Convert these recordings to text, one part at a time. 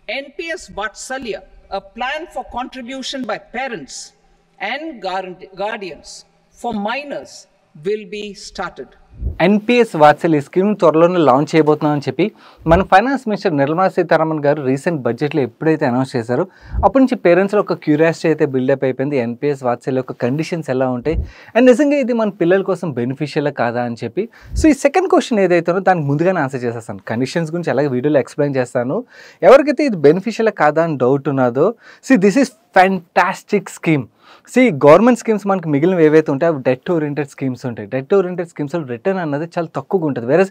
NPS Vatsalya, a plan for contribution by parents and guardians for minors, will be started. NPS Vatsalya scheme త్వరలోనే launch చేయబోతున్నామని చెప్పి మన finance minister Nirmala Sitharaman గారు recent బడ్జెట్లో ఎప్పుడైతే announce చేశారో అప్పటి నుంచి పేరెంట్స్లో ఒక క్యూరియాసిటీ అయితే బిల్డప్ అయిపోయింది. ఎన్పిఎస్ వాత్సల్య యొక్క కండిషన్స్ ఎలా ఉంటాయి అండ్ నిజంగా ఇది మన పిల్లల కోసం బెనిఫిషియల్ కాదా అని చెప్పి. సో ఈ సెకండ్ క్వశ్చన్ ఏదైతుందో దానికి ముందుగానే ఆన్సర్ చేసేస్తాను. కండిషన్స్ గురించి అలాగే వీడియోలో ఎక్స్ప్లెయిన్ చేస్తాను. ఎవరికైతే ఇది బెనిఫిషియల్ కాదా అని డౌట్ ఉన్నదో this is fantastic scheme. Government schemes మనకి మిగిలినవి ఏవైతే ఉంటాయి అవి డెట్ ఓరియంటెడ్ స్కీమ్స్ ఉంటాయి. డెట్ ఓరియంటెడ్ స్కీమ్స్లో రిటర్న్ అన్నది చాలా తక్కువగా ఉంటుంది. వేరే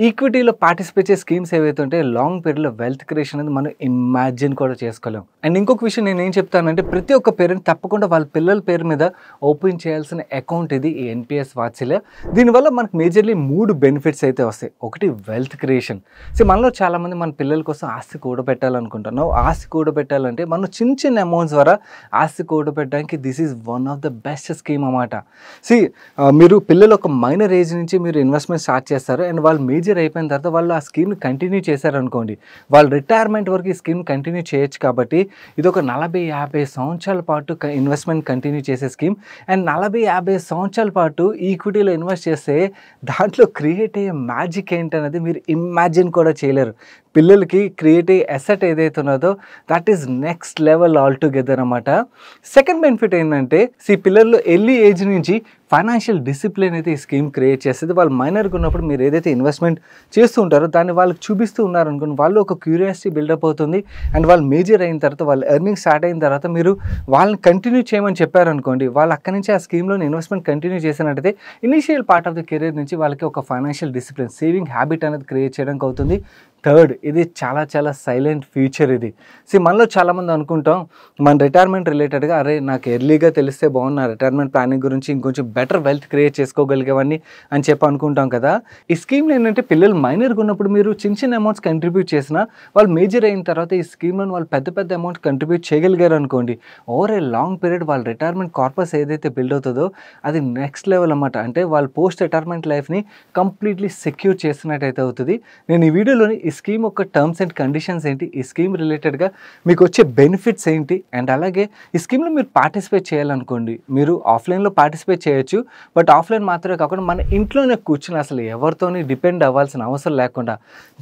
ఈక్విటీలో పార్టిసిపేట్ చేసే స్కీమ్స్ ఏవైతే ఉంటాయి లాంగ్ పీరియడ్లో వెల్త్ క్రియేషన్ అనేది మనం ఇమాజిన్ కూడా చేసుకోలేం. అండ్ ఇంకొక విషయం నేను ఏం చెప్తానంటే ప్రతి ఒక్క పేరెంట్ తప్పకుండా వాళ్ళ పిల్లల పేరు మీద ఓపెన్ చేయాల్సిన అకౌంట్ ఇది ఈ ఎన్పిఎస్ వాత్సల్య. దీనివల్ల మనకు మేజర్లీ 3 బెనిఫిట్స్ అయితే వస్తాయి. ఒకటి వెల్త్ క్రియేషన్. మనలో చాలామంది మన పిల్లల కోసం ఆస్తి కూడబెట్టాలనుకుంటున్నాం. ఆస్తి కూడబెట్టాలంటే మనం చిన్న చిన్న అమౌంట్స్ ద్వారా ఆస్తి కూడబెట్టడానికి this is one of the best scheme అన్నమాట. మీరు పిల్లలు ఒక మైనర్ ఏజ్ నుంచి మీరు ఇన్వెస్ట్మెంట్ స్టార్ట్ చేస్తారు అండ్ వాళ్ళు మేజర్ అయిపోయిన తర్వాత వాళ్ళు ఆ స్కీమ్ని కంటిన్యూ చేశారనుకోండి, వాళ్ళు రిటైర్మెంట్ వరకు ఈ స్కీమ్ కంటిన్యూ చేయొచ్చు. కాబట్టి ఇది ఒక 40-50 సంవత్సరాల పాటు ఇన్వెస్ట్మెంట్ కంటిన్యూ చేసే స్కీమ్. అండ్ 40-50 సంవత్సరాల పాటు ఈక్విటీలో ఇన్వెస్ట్ చేస్తే దాంట్లో క్రియేట్ అయ్యే మ్యాజిక్ ఏంటనేది మీరు ఇమాజిన్ కూడా చేయలేరు. పిల్లలకి క్రియేట్ అయ్యే అసెట్ ఏదైతే ఉన్నదో that is next level all together అన్నమాట. సెకండ్ బెనిఫిట్ ఏంటంటే పిల్లల్లో ఎర్లీ ఏజ్ నుంచి ఫైనాన్షియల్ డిసిప్లిన్ అయితే ఈ స్కీమ్ క్రియేట్ చేస్తుంది. వాళ్ళు మైనర్గా ఉన్నప్పుడు మీరు ఏదైతే ఇన్వెస్ట్మెంట్ చేస్తూ ఉంటారో దాన్ని వాళ్ళకి చూపిస్తూ ఉన్నారనుకోండి, వాళ్ళు ఒక క్యూరియాసిటీ బిల్డప్ అవుతుంది. అండ్ వాళ్ళు మేజర్ అయిన తర్వాత వాళ్ళు ఎర్నింగ్ స్టార్ట్ అయిన తర్వాత మీరు వాళ్ళని కంటిన్యూ చేయమని చెప్పారనుకోండి, వాళ్ళు అక్కడి నుంచి ఆ స్కీమ్లోని ఇన్వెస్ట్మెంట్ కంటిన్యూ చేసినట్టయితే initial part of the career నుంచి వాళ్ళకి ఒక ఫైనాన్షియల్ డిసిప్లిన్ సేవింగ్ హ్యాబిట్ అనేది క్రియేట్ చేయడానికి అవుతుంది. థర్డ్, ఇది చాలా చాలా సైలెంట్ ఫ్యూచర్. ఇది మనలో చాలామంది అనుకుంటాం మన రిటైర్మెంట్ రిలేటెడ్గా అరే నాకు ఎర్లీగా తెలిస్తే బాగుంది, నా రిటైర్మెంట్ ప్లానింగ్ గురించి ఇంకొంచెం బెటర్ వెల్త్ క్రియేట్ చేసుకోగలిగేవన్నీ అని చెప్పి అనుకుంటాం కదా. ఈ స్కీమ్లో ఏంటంటే పిల్లలు మైనర్గా ఉన్నప్పుడు మీరు చిన్న చిన్న అమౌంట్స్ కంట్రిబ్యూట్ చేసినా వాళ్ళు మేజర్ అయిన తర్వాత ఈ స్కీమ్లో వాళ్ళు పెద్ద పెద్ద అమౌంట్స్ కంట్రిబ్యూట్ చేయగలిగారు అనుకోండి, ఓవర్ ఏ లాంగ్ పీరియడ్ వాళ్ళ రిటైర్మెంట్ కార్పస్ ఏదైతే బిల్డ్ అవుతుందో అది నెక్స్ట్ లెవెల్ అన్నమాట. అంటే వాళ్ళ పోస్ట్ రిటైర్మెంట్ లైఫ్ని కంప్లీట్లీ సెక్యూర్ చేసినట్టయితే అవుతుంది. నేను ఈ వీడియోలోని ఈ స్కీమ్ యొక్క టర్మ్స్ అండ్ కండిషన్స్ ఏంటి, ఈ స్కీమ్ రిలేటెడ్గా మీకు వచ్చే బెనిఫిట్స్ ఏంటి, అండ్ అలాగే ఈ స్కీమ్లో మీరు పార్టిసిపేట్ చేయాలనుకోండి మీరు ఆఫ్లైన్లో పార్టిసిపేట్ చేయొచ్చు. బట్ ఆఫ్లైన్ మాత్రమే కాకుండా మన ఇంట్లోనే కూర్చుని అసలు ఎవరితోని డిపెండ్ అవ్వాల్సిన అవసరం లేకుండా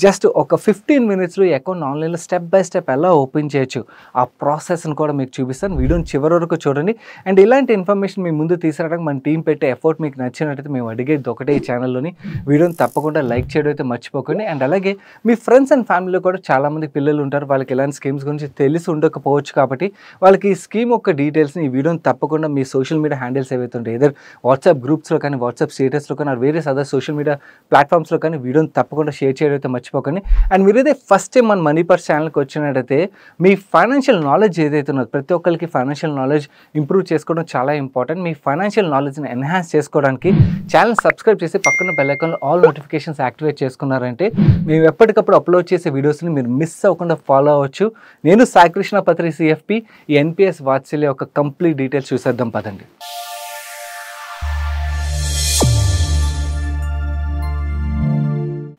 జస్ట్ ఒక 15 మినిట్స్లో ఈ అకౌంట్ ఆన్లైన్లో స్టెప్ బై స్టెప్ ఎలా ఓపెన్ చేయొచ్చు ఆ ప్రాసెస్ని కూడా మీకు చూపిస్తాను. వీడియోని చివరి వరకు చూడండి. అండ్ ఇలాంటి ఇన్ఫర్మేషన్ మీ ముందు తీసుకురావడానికి మన టీం పెట్టే ఎఫర్ట్ మీకు నచ్చినట్టయితే మేము అడిగేది ఒకటే, ఈ ఛానల్లోని వీడియోని తప్పకుండా లైక్ చేయడం అయితే మర్చిపోకండి. అండ్ అలాగే మీ ఫ్రెండ్స్ అండ్ ఫ్యామిలీలో కూడా చాలామంది పిల్లలు ఉంటారు, వాళ్ళకి ఇలాంటి స్కీమ్స్ గురించి తెలిసి ఉండకపోవచ్చు. కాబట్టి వాళ్ళకి ఈ స్కీమ్ యొక్క డీటెయిల్స్ని ఈ వీడియోని తప్పకుండా మీ సోషల్ మీడియా హ్యాండిల్స్ ఏవైతే ఉంటాయి ఏదర్ వాట్సాప్ గ్రూప్స్లో కానీ వాట్సాప్ స్టేటస్లో కానీ వేరే అదర్ సోషల్ మీడియా ప్లాట్ఫామ్స్లో కానీ వీడియోని తప్పకుండా షేర్ చేయడం అయితే మర్చిపోకండి. అండ్ మీరైతే ఫస్ట్ టైం మన మనీ పర్స్ ఛానల్కి వచ్చినట్టయితే మీ ఫైనాన్షియల్ నాలెడ్జ్ ఏదైతే ఉన్నదో ప్రతి ఒక్కరికి ఫైనాన్షియల్ నాలెడ్జ్ ఇంప్రూవ్ చేసుకోవడం చాలా ఇంపార్టెంట్. మీ ఫైనాన్షియల్ నాలెడ్జ్ని ఎన్హాన్స్ చేసుకోవడానికి ఛానల్ సబ్స్క్రైబ్ చేసి పక్కన బెల్ ఐకాన్లో ఆల్ నోటిఫికేషన్స్ యాక్టివేట్ చేసుకున్నారంటే మేము ఎప్పటికప్పుడు అప్లోడ్ చేసే వీడియోస్ని మీరు మిస్ అవ్వకుండా ఫాలో అవ్వచ్చు. నేను సాయి కృష్ణ పత్రి సిఎఫ్పి ఈ ఎన్పిఎస్ వాత్సల్య యొక్క కంప్లీట్ డీటెయిల్స్ చూసేద్దాం పదండి.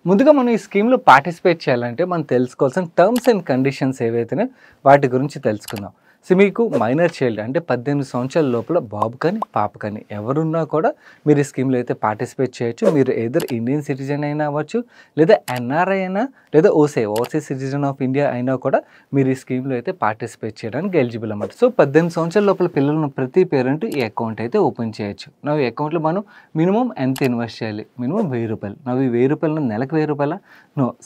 ముందుగా మనం ఈ స్కీమ్లో పార్టిసిపేట్ చేయాలంటే మనం తెలుసుకోవాల్సిన టర్మ్స్ అండ్ కండిషన్స్ ఏవైతే వాటి గురించి తెలుసుకుందాం. మీకు మైనర్ చైల్డ్ అంటే 18 సంవత్సరాల లోపల బాబు కానీ పాప కానీ ఎవరున్నా కూడా మీరు ఈ స్కీమ్లో అయితే పార్టిసిపేట్ చేయొచ్చు. మీరు ఏదర్ ఇండియన్ సిటిజన్ అయినా అవ్వచ్చు, లేదా ఎన్ఆర్ఐ అయినా, లేదా ఓవర్సీస్ సిటిజన్ ఆఫ్ ఇండియా అయినా కూడా మీరు ఈ స్కీమ్లో అయితే పార్టిసిపేట్ చేయడానికి ఎలిజిబుల్ అన్నమాట. 18 సంవత్సరాల లోపల పిల్లలను ప్రతి పేరెంట్ ఈ అకౌంట్ అయితే ఓపెన్ చేయొచ్చు. ఈ అకౌంట్లో మనం మినిమం ఎంత ఇన్వెస్ట్ చేయాలి, మినిమం ₹1000. ఈ ₹1000 నెలకు ₹1000,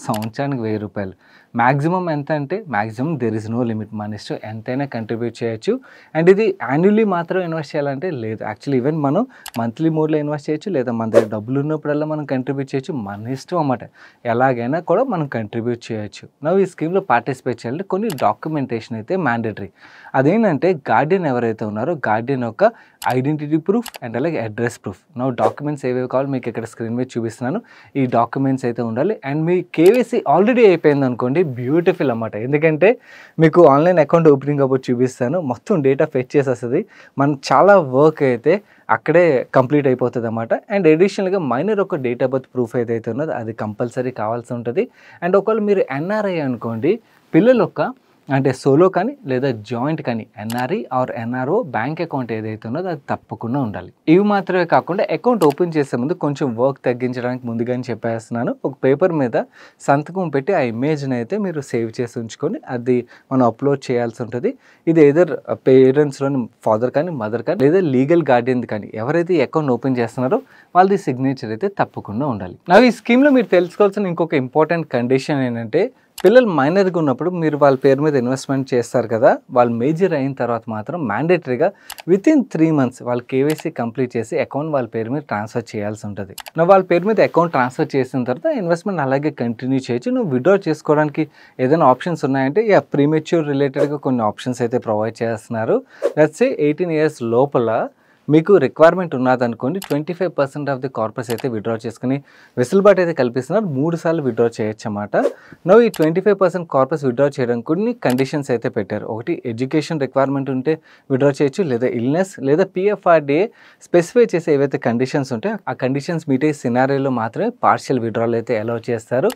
సంవత్సరానికి ₹1000. మ్యాక్సిమం ఎంత అంటే maximum there is no limit, మన ఇష్టం ఎంతైనా కంట్రిబ్యూట్ చేయొచ్చు. అండ్ ఇది యాన్యువల్లీ మాత్రం ఇన్వెస్ట్ చేయాలంటే లేదు, యాక్చువల్లీ ఈవెన్ మనం మంత్లీ మోడ్లో ఇన్వెస్ట్ చేయొచ్చు, లేదా మన దగ్గర డబ్బులు ఉన్నప్పుడల్లా మనం కంట్రిబ్యూట్ చేయొచ్చు, మన ఇష్టం అన్నమాట. ఎలాగైనా కూడా మనం కంట్రిబ్యూట్ చేయొచ్చు. ఈ స్కీమ్లో పార్టిసిపేట్ చేయాలంటే కొన్ని డాక్యుమెంటేషన్ అయితే మ్యాండేటరీ. అదేంటంటే గార్డియన్ ఎవరైతే ఉన్నారో గార్డియన్ యొక్క ఐడెంటిటీ ప్రూఫ్ అండ్ అలాగే అడ్రస్ ప్రూఫ్. డాక్యుమెంట్స్ ఏవేవి కావాలి మీకు ఇక్కడ స్క్రీన్ మీద చూపిస్తున్నాను. ఈ డాక్యుమెంట్స్ అయితే ఉండాలి. అండ్ మీ కేవైసీ ఆల్రెడీ అయిపోయింది అనుకోండి, బ్యూటిఫుల్ అన్నమాట. ఎందుకంటే మీకు ఆన్లైన్ అకౌంట్ ఓపెనింగ్ అప్పుడు చూపిస్తాను, మొత్తం డేటా ఫెచ్ చేసేస్తుంది. మనం చాలా వర్క్ అయితే అక్కడే కంప్లీట్ అయిపోతుంది అన్నమాట. అండ్ అడిషనల్గా మైనర్ ఒక డేట్ ఆఫ్ బర్త్ ప్రూఫ్ ఏదైతే ఉన్నదో అది కంపల్సరీ కావాల్సి ఉంటుంది. అండ్ ఒకవేళ మీరు ఎన్ఆర్ఐ అనుకోండి, పిల్లల యొక్క అంటే సోలో కానీ లేదా జాయింట్ కానీ NRE or NRO bank account ఏదైతే ఉన్నదో అది తప్పకుండా ఉండాలి. ఇవి మాత్రమే కాకుండా అకౌంట్ ఓపెన్ చేసే ముందు కొంచెం వర్క్ తగ్గించడానికి ముందుగానే చెప్పేస్తున్నాను. ఒక పేపర్ మీద సంతకం పెట్టి ఆ ఇమేజ్ని అయితే మీరు సేవ్ చేసి ఉంచుకొని అది మనం అప్లోడ్ చేయాల్సి ఉంటుంది. ఇది ఎదర్ పేరెంట్స్లోని ఫాదర్ కానీ మదర్ కానీ లేదా లీగల్ గార్డియన్ కానీ ఎవరైతే ఈ అకౌంట్ ఓపెన్ చేస్తున్నారో వాళ్ళది సిగ్నేచర్ అయితే తప్పకుండా ఉండాలి. నా ఈ స్కీమ్లో మీరు తెలుసుకోవాల్సిన ఇంకొక ఇంపార్టెంట్ కండిషన్ ఏంటంటే పిల్లలు మైనర్గా ఉన్నప్పుడు మీరు వాళ్ళ పేరు మీద ఇన్వెస్ట్మెంట్ చేస్తారు కదా, వాళ్ళు మేజర్ అయిన తర్వాత మాత్రం మ్యాండేటరీగా వితిన్ 3 months వాళ్ళు కేవైసీ కంప్లీట్ చేసి అకౌంట్ వాళ్ళ పేరు మీద ట్రాన్స్ఫర్ చేయాల్సి ఉంటుంది. నువ్వు వాళ్ళ పేరు మీద అకౌంట్ ట్రాన్స్ఫర్ చేసిన తర్వాత ఇన్వెస్ట్మెంట్ అలాగే కంటిన్యూ చేయొచ్చు. నువ్వు విత్డ్రా చేసుకోవడానికి ఏదైనా ఆప్షన్స్ ఉన్నాయంటే ప్రీమెచ్యూర్ రిలేటెడ్గా కొన్ని ఆప్షన్స్ అయితే ప్రొవైడ్ చేస్తున్నారు. లెట్స్ సే 18 years లోపల మీకు రిక్వైర్మెంట్ ఉన్నదనుకోండి 25% ఆఫ్ ది కార్పస్ అయితే విత్డ్రా చేసుకుని వెసులుబాటు అయితే కల్పిస్తున్నారు. 3 సార్లు విత్డ్రా చేయొచ్చు అన్నమాట. నువ్వు ఈ 25% కార్పస్ విత్డ్రా చేయడానికి కొన్ని కండిషన్స్ అయితే పెట్టారు. ఒకటి ఎడ్యుకేషన్ రిక్వైర్మెంట్ ఉంటే విత్డ్రా చేయొచ్చు, లేదా ఇల్నెస్ లేదా పిఎఫ్ఆర్డిఏ స్పెసిఫై చేసే ఏవైతే కండిషన్స్ ఉంటాయో ఆ కండిషన్స్ మీట్ అయ్యే సినారియోలో మాత్రమే పార్షియల్ విత్డ్రాల్ అయితే అలౌ చేస్తారు.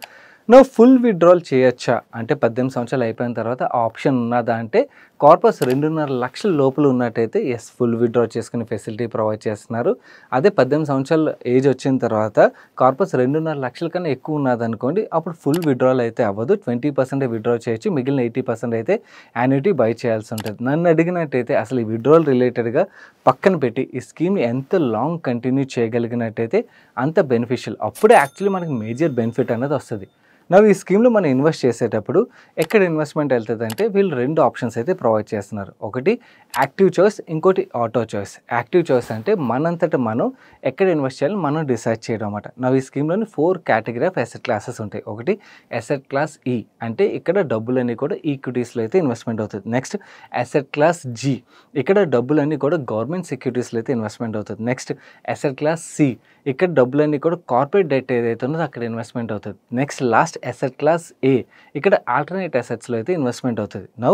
నువ్వు ఫుల్ విత్డ్రాల్ చేయొచ్చా అంటే 18 సంవత్సరాలు అయిపోయిన తర్వాత ఆప్షన్ ఉన్నదా అంటే కార్పస్ 2.5 లక్షల లోపల ఉన్నట్టయితే ఫుల్ విత్డ్రా చేసుకునే ఫెసిలిటీ ప్రొవైడ్ చేస్తున్నారు. అదే 18 సంవత్సరాల ఏజ్ వచ్చిన తర్వాత కార్పస్ 2.5 లక్షల కన్నా ఎక్కువ ఉన్నదనుకోండి అప్పుడు ఫుల్ విత్డ్రాల్ అయితే అవ్వదు. 20% విత్డ్రా చేయొచ్చు, మిగిలిన 80% అయితే యాన్యుటీ బై చేయాల్సి ఉంటుంది. నన్ను అడిగినట్టయితే అసలు ఈ విత్డ్రాల్ రిలేటెడ్గా పక్కన పెట్టి ఈ స్కీమ్ని ఎంత లాంగ్ కంటిన్యూ చేయగలిగినట్టయితే అంత బెనిఫిషియల్, అప్పుడే యాక్చువల్లీ మనకి మేజర్ బెనిఫిట్ అనేది వస్తుంది. నా ఈ స్కీమ్లో మనం ఇన్వెస్ట్ చేసేటప్పుడు ఎక్కడ ఇన్వెస్ట్మెంట్ వెళ్తుంది అంటే వీళ్ళు 2 ఆప్షన్స్ అయితే ప్రొవైడ్ చేస్తున్నారు. ఒకటి యాక్టివ్ చాయిస్, ఇంకోటి ఆటో చాయిస్. యాక్టివ్ చాయిస్ అంటే మనంతట మనం ఎక్కడ ఇన్వెస్ట్ చేయాలని మనం డిసైడ్ చేయడం అన్నమాట. నా ఈ స్కీమ్లోని 4 కేటగిరీ ఆఫ్ అసెట్ క్లాసెస్ ఉంటాయి. ఒకటి అసెట్ క్లాస్ ఈ అంటే ఇక్కడ డబ్బులన్నీ కూడా ఈక్విటీస్లో అయితే ఇన్వెస్ట్మెంట్ అవుతుంది. నెక్స్ట్ అసెట్ క్లాస్ జీ, ఇక్కడ డబ్బులన్నీ కూడా గవర్నమెంట్ సెక్యూరిటీస్లో అయితే ఇన్వెస్ట్మెంట్ అవుతుంది. నెక్స్ట్ అసెట్ క్లాస్ సి, ఇక్కడ డబ్బులన్నీ కూడా కార్పొరేట్ డెట్ ఏదైతే ఉన్నదో అక్కడ ఇన్వెస్ట్మెంట్ అవుతుంది. నెక్స్ట్ లాస్ట్ అసెట్ క్లాస్ ఏ, ఇక్కడ ఆల్టర్నేట్ అసెట్స్లో అయితే ఇన్వెస్ట్మెంట్ అవుతుంది. నౌ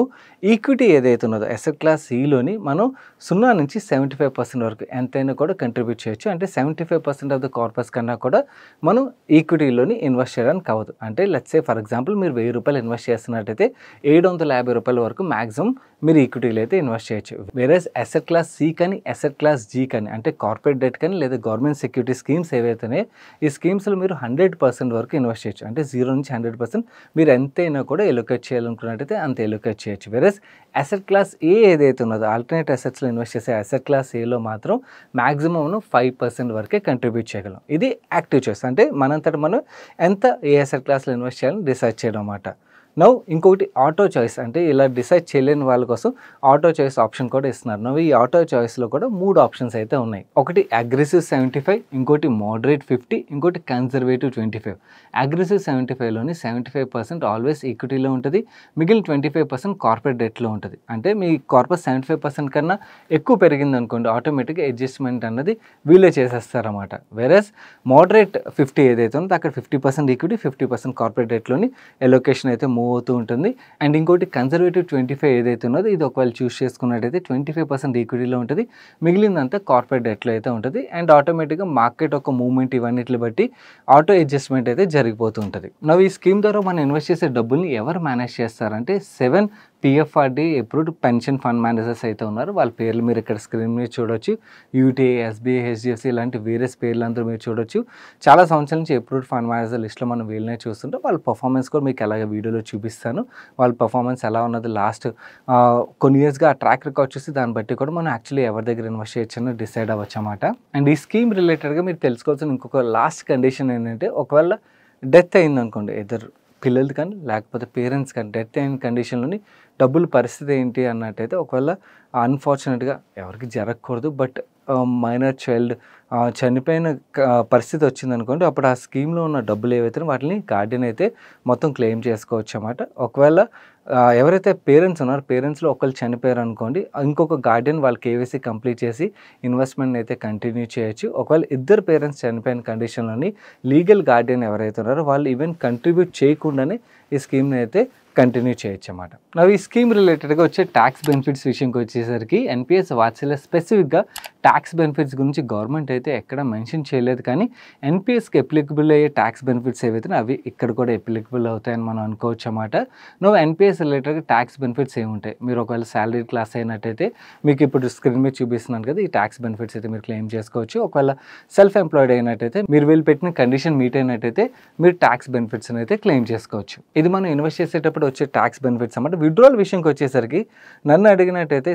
ఈక్విటీ ఏదైతే ఉన్నదో అసెట్ క్లాస్ సిలోని మనం 0 నుంచి 75% వరకు ఎంతైనా కూడా కంట్రిబ్యూట్ చేయొచ్చు. అంటే 75% ఆఫ్ ద కార్పస్ కన్నా కూడా మనం ఈక్విటీలోని ఇన్వెస్ట్ చేయడానికి అవ్వదు. అంటే లెట్స్ సే ఫర్ ఎగ్జాంపుల్ మీరు 1000 రూపాయలు ఇన్వెస్ట్ చేస్తున్నట్టయితే 750 రూపాయల వరకు మ్యాక్సిమం మీరు ఈక్విటీలో అయితే ఇన్వెస్ట్ చేయొచ్చు. వేరేస్ అసెట్ క్లాస్ సి కానీ అసెట్ క్లాస్ జీ కానీ అంటే కార్పొరేట్ డెట్ కానీ లేదా గవర్నమెంట్ సెక్యూరిటీ స్కీమ్స్ ఏవైతే ఈ స్కీమ్స్లో మీరు 100% వరకు ఇన్వెస్ట్ చేయొచ్చు. అంటే 0 నుంచి 100% మీరు ఎంతైనా కూడా ఎలొకేట్ చేయాలనుకున్నట్టయితే అంత ఎలొకేట్ చేయొచ్చు. వేరేస్ అసెట్ క్లాస్ ఏ ఏదైతే ఉన్నదో ఆల్టర్నేట్ అసెట్స్లో ఇన్వెస్ట్ చేసే అసెట్ క్లాస్ ఏలో మాత్రం మ్యాక్సిమం 5% వరకే కంట్రిబ్యూట్ చేయగలం. ఇది యాక్టివ్ చాయిస్ అంటే మనంతట మనం ఎంత ఏ అసెట్ క్లాస్లో ఇన్వెస్ట్ చేయాలని డిసైడ్ చేయడం అన్నమాట. నౌ ఇంకొకటి ఆటో చాయిస్ అంటే ఇలా డిసైడ్ చేయలేని వాళ్ళ కోసం ఆటో చాయిస్ ఆప్షన్ కూడా ఇస్తున్నారు. నవ్వు ఈ ఆటో చాయిస్లో కూడా 3 ఆప్షన్స్ అయితే ఉన్నాయి. ఒకటి అగ్రెసివ్ 75, ఇంకోటి మోడరేట్ 50, ఇంకోటి కన్జర్వేటివ్ 25. అగ్రెసివ్ 75లోని 75% ఆల్వేస్ ఈక్విటీలో ఉంటుంది, మిగిలిన 25% కార్పొరేట్ డెట్లో ఉంటుంది. అంటే మీ కార్పస్ 75% కన్నా ఎక్కువ పెరిగింది అనుకోండి ఆటోమేటిక్గా అడ్జస్ట్మెంట్ అన్నది వీళ్ళే చేసేస్తారన్నమాట. వేరేస్ మోడరేట్ 50 ఏదైతే ఉందో అక్కడ 50% ఈక్విటీ 50% కార్పొరేట్ డెట్లోని ఎలొకేషన్ అయితే మూవ్ అవుతూ ఉంటుంది. అండ్ ఇంకోటి కన్జర్వేటివ్ 25 ఏదైతే ఉన్నదో ఇది ఒకవేళ చూస్ చేసుకున్నట్టయితే 25% ఈక్విటీలో ఉంటుంది, మిగిలిందంతా కార్పొరేట్ డెట్లో అయితే ఉంటుంది. అండ్ ఆటోమేటిక్గా మార్కెట్ ఒక మూవ్మెంట్ ఇవన్నిటిని బట్టి ఆటో అడ్జస్ట్మెంట్ అయితే జరిగిపోతూ ఉంటుంది. ఈ స్కీమ్ ద్వారా మనం ఇన్వెస్ట్ చేసే డబ్బుల్ని ఎవరు మేనేజ్ చేస్తారంటే 7 పిఎఫ్ఆర్డి అప్రూవ్డ్ పెన్షన్ ఫండ్ మేనేజర్స్ అయితే ఉన్నారు. వాళ్ళ పేర్లు మీరు ఇక్కడ స్క్రీన్ మీద చూడొచ్చు. యూటీఐ, ఎస్బీఐ, హెచ్డిఎఫ్సి ఇలాంటి వేరియస్ పేర్లు అందరూ మీరు చూడొచ్చు. చాలా సంవత్సరాల నుంచి అప్రూవ్డ్ ఫండ్ మేనేజర్ లిస్ట్లో మనం వీళ్ళనే చూస్తుంటే వాళ్ళ పర్ఫార్మెన్స్ కూడా మీకు అలాగే వీడియోలో చూపిస్తాను. వాళ్ళ పర్ఫార్మెన్స్ ఎలా ఉన్నది లాస్ట్ కొన్ని ఇయర్స్గా ఆ ట్రాక్ రికార్డ్ చూసి దాన్ని బట్టి కూడా మనం యాక్చువల్లీ ఎవరి దగ్గర ఇన్వెస్ట్ చేయొచ్చని డిసైడ్ అవ్వచ్చు అన్నమాట. అండ్ ఈ స్కీమ్ రిలేటెడ్గా మీరు తెలుసుకోవాల్సిన ఇంకొక లాస్ట్ కండిషన్ ఏంటంటే ఒకవేళ డెత్ అయిందనుకోండి ఎదర్ పిల్లలు కానీ లేకపోతే పేరెంట్స్ కానీ డెత్ అయిన కండిషన్లోని డబ్బుల పరిస్థితి ఏంటి అన్నట్టయితే ఒకవేళ అన్ఫార్చునేట్గా ఎవరికి జరగకూడదు బట్ మైనర్ చైల్డ్ చనిపోయిన పరిస్థితి వచ్చిందనుకోండి అప్పుడు ఆ స్కీమ్లో ఉన్న డబ్బులు ఏవైతే వాటిని గార్డియన్ అయితే మొత్తం క్లెయిమ్ చేసుకోవచ్చు అన్నమాట. ఒకవేళ ఎవరైతే పేరెంట్స్ ఉన్నారో పేరెంట్స్లో ఒకళ్ళు చనిపోయారు అనుకోండి ఇంకొక గార్డియన్ వాళ్ళు కేవైసీ కంప్లీట్ చేసి ఇన్వెస్ట్మెంట్ అయితే కంటిన్యూ చేయొచ్చు. ఒకవేళ ఇద్దరు పేరెంట్స్ చనిపోయిన కండిషన్లోని లీగల్ గార్డియన్ ఎవరైతే ఉన్నారో వాళ్ళు ఈవెన్ కంట్రిబ్యూట్ చేయకుండానే ఈ స్కీమ్ని అయితే కంటిన్యూ చేయొచ్చు అన్నమాట. ఈ స్కీమ్ రిలేటెడ్గా వచ్చే ట్యాక్స్ బెనిఫిట్స్ విషయంకి వచ్చేసరికి ఎన్పిఎస్ వాత్సల్య స్పెసిఫిక్గా ట్యాక్స్ బెనిఫిట్స్ గురించి గవర్నమెంట్ అయితే ఎక్కడ మెన్షన్ చేయలేదు, కానీ ఎన్పిఎస్కి అప్లికబుల్ అయ్యే ట్యాక్స్ బెనిఫిట్స్ ఏవైతే అవి ఇక్కడ కూడా అప్లికబుల్ అవుతాయని మనం అనుకోవచ్చు అన్నమాట. ఎన్పిఎస్ రిలేటెడ్గా ట్యాక్స్ బెనిఫిట్స్ ఏముంటాయి, మీరు ఒకవేళ శాలరీ క్లాస్ అయినట్టయితే మీకు ఇప్పుడు స్క్రీన్ మీద చూపిస్తున్నాను కదా, ఈ ట్యాక్స్ బెనిఫిట్స్ అయితే మీరు క్లెయిమ్ చేసుకోవచ్చు. ఒకవేళ సెల్ఫ్ ఎంప్లాయిడ్ అయినట్టయితే మీరు వీళ్ళు పెట్టిన కండిషన్ మీట్ అయినట్టయితే మీరు ట్యాక్స్ బెనిఫిట్స్ అయితే క్లెయిమ్ చేసుకోవచ్చు. ఇది మనం ఇన్వెస్ట్ చేసేటప్పుడు వచ్చే ట్యాక్స్ బెనిఫిట్స్ అన్నమాట. విత్డ్రాల్ విషయంకి వచ్చేసరికి నన్ను అడిగినట్టయితే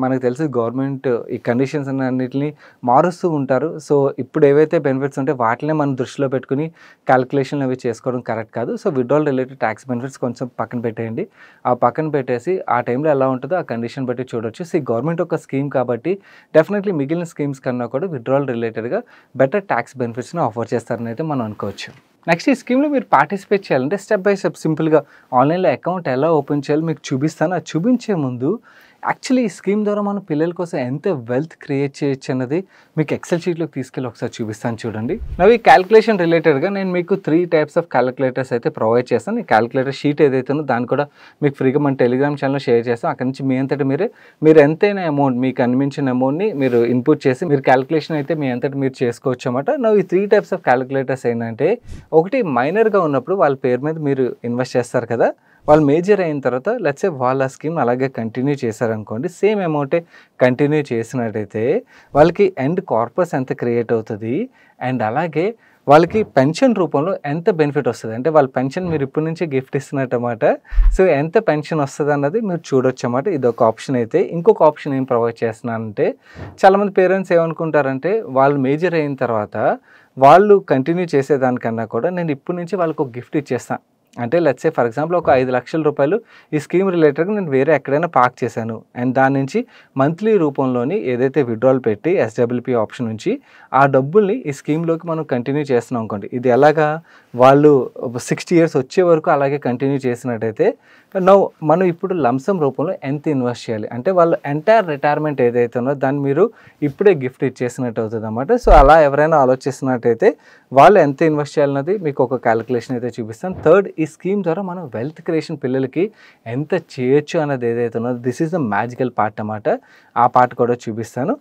మనకు తెలిసి గవర్నమెంట్ ఈ కండిషన్స్ అన్నిటిని మారుస్తూ ఉంటారు. సో ఇప్పుడు ఏవైతే బెనిఫిట్స్ ఉంటాయో వాటినే మనం దృష్టిలో పెట్టుకుని క్యాలిక్యులేషన్లు అవి చేసుకోవడం కరెక్ట్ కాదు. So withdrawal related tax benefits కొంచెం పక్కన పెట్టేయండి. ఆ పక్కన పెట్టేసి ఆ టైంలో ఎలా ఉంటుందో ఆ కండిషన్ బట్టి చూడొచ్చు. గవర్నమెంట్ ఒక స్కీమ్ కాబట్టి డెఫినెట్లీ మిగిలిన స్కీమ్స్ కన్నా కూడా విత్డ్రాల్ రిలేటెడ్గా బెటర్ ట్యాక్స్ బెనిఫిట్స్ని ఆఫర్ చేస్తారని అయితే మనం అనుకోవచ్చు. నెక్స్ట్ ఈ స్కీమ్లో మీరు పార్టిసిపేట్ చేయాలంటే స్టెప్ బై స్టెప్ సింపుల్గా ఆన్లైన్లో అకౌంట్ ఎలా ఓపెన్ చేయాలో మీకు చూపిస్తాను. అది చూపించే ముందు యాక్చువల్లీ ఈ స్కీమ్ ద్వారా మనం పిల్లల కోసం ఎంత వెల్త్ క్రియేట్ చేయొచ్చు అన్నది మీకు ఎక్సెల్ షీట్లోకి తీసుకెళ్ళి ఒకసారి చూపిస్తాను చూడండి. ఈ క్యాలిక్యులేషన్ రిలేటెడ్గా నేను మీకు 3 టైప్స్ ఆఫ్ క్యాలిక్యులేటర్స్ అయితే ప్రొవైడ్ చేస్తాను. ఈ క్యాలిక్యులేటర్ షీట్ ఏదైతే ఉందో దాన్ని కూడా మీకు ఫ్రీగా మన టెలిగ్రామ్ ఛానల్లో షేర్ చేస్తాం. అక్కడి నుంచి మీ అంతటి మీరు ఎంతైనా అమౌంట్ మీకు అనిపించిన అమౌంట్ని మీరు ఇన్పుట్ చేసి మీరు క్యాలిక్యులేషన్ అయితే మీ అంతటి మీరు చేసుకోవచ్చు అన్నమాట. ఈ 3 టైప్స్ ఆఫ్ క్యాలిక్యులేటర్స్ ఏంటంటే, ఒకటి మైనర్గా ఉన్నప్పుడు వాళ్ళ పేరు మీద మీరు ఇన్వెస్ట్ చేస్తారు కదా, వాళ్ళు మేజర్ అయిన తర్వాత లెట్స్ వాళ్ళ స్కీమ్ అలాగే కంటిన్యూ చేశారనుకోండి, సేమ్ అమౌంటే కంటిన్యూ చేసినట్టయితే వాళ్ళకి ఎండ్ కార్పస్ ఎంత క్రియేట్ అవుతుంది అండ్ అలాగే వాళ్ళకి పెన్షన్ రూపంలో ఎంత బెనిఫిట్ వస్తుంది అంటే వాళ్ళ పెన్షన్ మీరు ఇప్పటి నుంచే గిఫ్ట్ ఇస్తున్నట్టమాట. సో ఎంత పెన్షన్ వస్తుంది అన్నది మీరు చూడొచ్చు అన్నమాట. ఇది ఒక ఆప్షన్ అయితే. ఇంకొక ఆప్షన్ ఏం ప్రొవైడ్ చేస్తున్నానంటే, చాలామంది పేరెంట్స్ ఏమనుకుంటారంటే వాళ్ళు మేజర్ అయిన తర్వాత వాళ్ళు కంటిన్యూ చేసేదానికన్నా కూడా నేను ఇప్పటి నుంచి వాళ్ళకి ఒక గిఫ్ట్ ఇచ్చేస్తాను. అంటే లెట్స్ సే ఫర్ ఎగ్జాంపుల్ ఒక 5 లక్షల రూపాయలు ఈ స్కీమ్ రిలేటెడ్గా నేను వేరే ఎక్కడైనా పార్క్ చేశాను అండ్ దాని నుంచి మంత్లీ రూపంలోని ఏదైతే విత్డ్రాల్ పెట్టి ఎస్డబ్ల్యూపీ ఆప్షన్ నుంచి ఆ డబ్బుల్ని ఈ స్కీమ్లోకి మనం కంటిన్యూ చేస్తున్నాం అనుకోండి. ఇది ఎలాగా వాళ్ళు 60 years వచ్చే వరకు అలాగే కంటిన్యూ చేసినట్టయితే మనం ఇప్పుడు లంసమ్ రూపంలో ఎంత ఇన్వెస్ట్ చేయాలి అంటే వాళ్ళు ఎంటైర్ రిటైర్మెంట్ ఏదైతే ఉందో దాన్ని మీరు ఇప్పుడే గిఫ్ట్ ఇచ్చేసినట్టు అవుతుంది అన్నమాట. సో అలా ఎవరైనా ఆలోచిస్తున్నట్టయితే వాళ్ళు ఎంత ఇన్వెస్ట్ చేయాలన్నది మీకు ఒక క్యాలిక్యులేషన్ అయితే చూపిస్తాను. థర్డ్, ఈ స్కీమ్ ద్వారా మనం వెల్త్ క్రియేషన్ పిల్లలకి ఎంత చేయొచ్చు అన్నది ఏదైతే ఉన్నదో this is the magical part అన్నమాట. ఆ పార్ట్ కూడా చూపిస్తాను.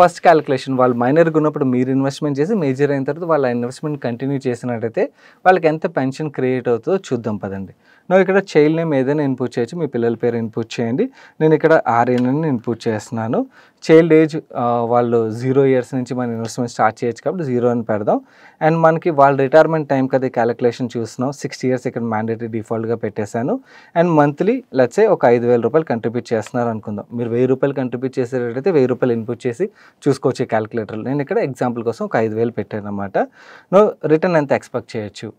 ఫస్ట్ క్యాలిక్యులేషన్, వాళ్ళు మైనర్గా ఉన్నప్పుడు మీరు ఇన్వెస్ట్మెంట్ చేసి మేజర్ అయిన తర్వాత వాళ్ళ ఇన్వెస్ట్మెంట్ కంటిన్యూ చేసినట్టయితే వాళ్ళకి ఎంత పెన్షన్ క్రియేట్ అవుతుందో చూద్దాం పదండి. ఇక్కడ చైల్డ్ నేమ్ ఏదైనా ఇన్పుట్ చేయొచ్చు, మీ పిల్లల పేరు ఇన్పుట్ చేయండి. నేను ఇక్కడ ఆర్ఎన్ అని ఇన్పుట్ చేస్తున్నాను. చైల్డ్ ఏజ్ వాళ్ళు 0 years నుంచి మన ఇన్వెస్ట్మెంట్ స్టార్ట్ చేయొచ్చు కాబట్టి 0 అని పెడదాం. అండ్ మనకి వాళ్ళ రిటైర్మెంట్ టైం కదా క్యాలిక్యులేషన్ చూస్తున్నాం, 60 years ఇక్కడ మ్యాండేటరీ డిఫాల్ట్గా పెట్టేశాను. అండ్ మంత్లీ లెట్స్ సే ఒక 5,000 రూపాయలు కంట్రిబ్యూట్ చేస్తున్నారు అనుకుందాం. మీరు 1,000 రూపాయలు కంట్రిబ్యూట్ చేసేటట్టయితే 1,000 రూపాయలు ఇన్పుట్ చేసి చూసుకోవచ్చు క్యాలిక్యులేటర్లో. నేను ఇక్కడ ఎగ్జాంపుల్ కోసం ఒక 5,000 పెట్టాను అనమాట. రిటర్న్ ఎంత ఎక్స్పెక్ట్ చేయొచ్చు.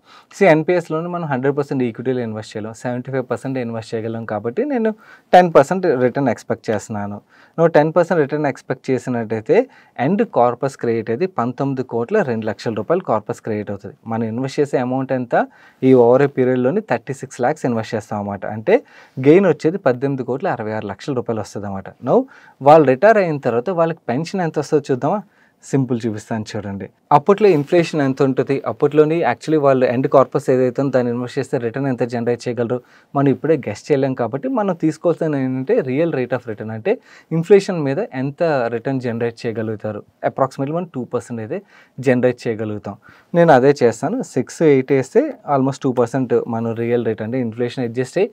ఎన్పిఎస్లోనే మనం 100% ఈక్విటీలో ఇన్వెస్ట్ చేయలేం, 75% ఇన్వెస్ట్ చేయగలం కాబట్టి నేను 10% రిటర్న్ ఎక్స్పెక్ట్ చేస్తున్నాను. 10% రిటర్న్ ఎక్స్పెక్ట్ చేసినట్టయితే ఎండ్ కార్పస్ క్రియేట్ అయితే 19,02,00,000 రూపాయలు కార్పస్ క్రియేట్ అవుతుంది. మనం ఇన్వెస్ట్ చేసే అమౌంట్ ఎంత ఈ ఓవర్ ఏ పీరియడ్లోని 36 lakhs ఇన్వెస్ట్ చేస్తాం అన్నమాట. అంటే గెయిన్ వచ్చేది 18,66,00,000 రూపాయలు వస్తుంది అన్నమాట. వాళ్ళు రిటైర్ అయిన తర్వాత వాళ్ళకి పెన్షన్ ఎంత వస్తుందో చూద్దామా. సింపుల్ చూపిస్తాను చూడండి. అప్పట్లో ఇన్ఫ్లేషన్ ఎంత ఉంటుంది, అప్పట్లోని యాక్చువల్లీ వాళ్ళు ఎండ్ కార్పస్ ఏదైతే దాన్ని ఇన్వెస్ట్ చేస్తే రిటర్న్ ఎంత జనరేట్ చేయగలరు మనం ఇప్పుడే గెస్ట్ చేయలేం. కాబట్టి మనం తీసుకోవాల్సిన ఏంటంటే రియల్ రేట్ ఆఫ్ రిటర్న్, అంటే ఇన్ఫ్లేషన్ మీద ఎంత రిటర్న్ జనరేట్ చేయగలుగుతారు. అప్రాక్సిమేట్లీ మనం 2% అయితే జనరేట్ చేయగలుగుతాం. నేను అదే చేస్తాను. 6, 8 వేస్తే ఆల్మోస్ట్ 2% మనం రియల్ రేట్ అంటే ఇన్ఫ్లేషన్ అడ్జస్ట్ అయ్యి